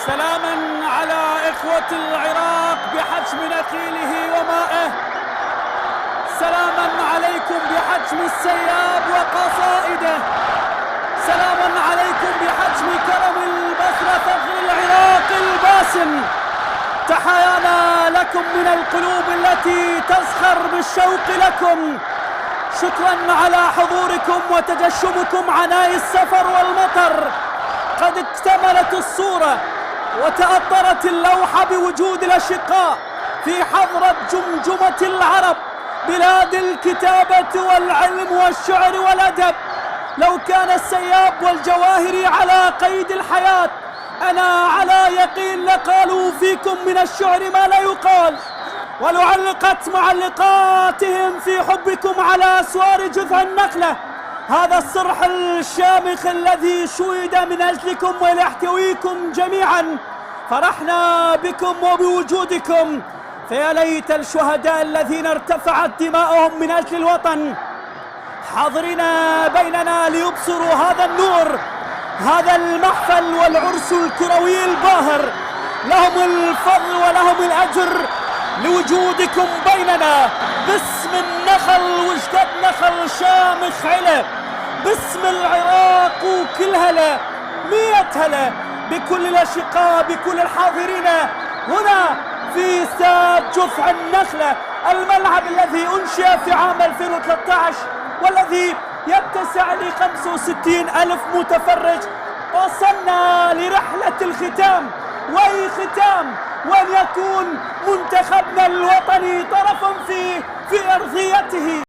سلاما على إخوة العراق بحجم نخيله ومائه، سلاما عليكم بحجم السياب وقصائده، سلاما عليكم بحجم كرم البصرة ثغر العراق الباسم. تحايانا لكم من القلوب التي تزخر بالشوق لكم. شكرا على حضوركم وتجشمكم عناء السفر والمطر. قد اكتملت الصورة وتأطرت اللوحة بوجود الأشقاء في حضرة جمجمة العرب، بلاد الكتابة والعلم والشعر والأدب. لو كان السياب والجواهري على قيد الحياة أنا على يقين لقالوا فيكم من الشعر ما لا يقال، ولعلقت معلقاتهم في حبكم على أسوار جذع النخلة. هذا الصرح الشامخ الذي شويد من أجلكم وليحتويكم جميعا. فرحنا بكم وبوجودكم، فيا ليت الشهداء الذين ارتفعت دماؤهم من أجل الوطن حاضرين بيننا ليبصروا هذا النور، هذا المحفل والعرس الكروي الباهر. لهم الفضل ولهم الأجر لوجودكم بيننا. باسم النخل وجدت نخل شامخ علب، باسم العراق وكل هلا 100 هلا بكل الأشقاء بكل الحاضرين هنا في استاد جذع النخلة، الملعب الذي أنشئ في عام 2013 والذي يتسع ل 65,000 متفرج. وصلنا لرحلة الختام، وأي ختام وأن يكون منتخبنا الوطني طرفا في أرضيته.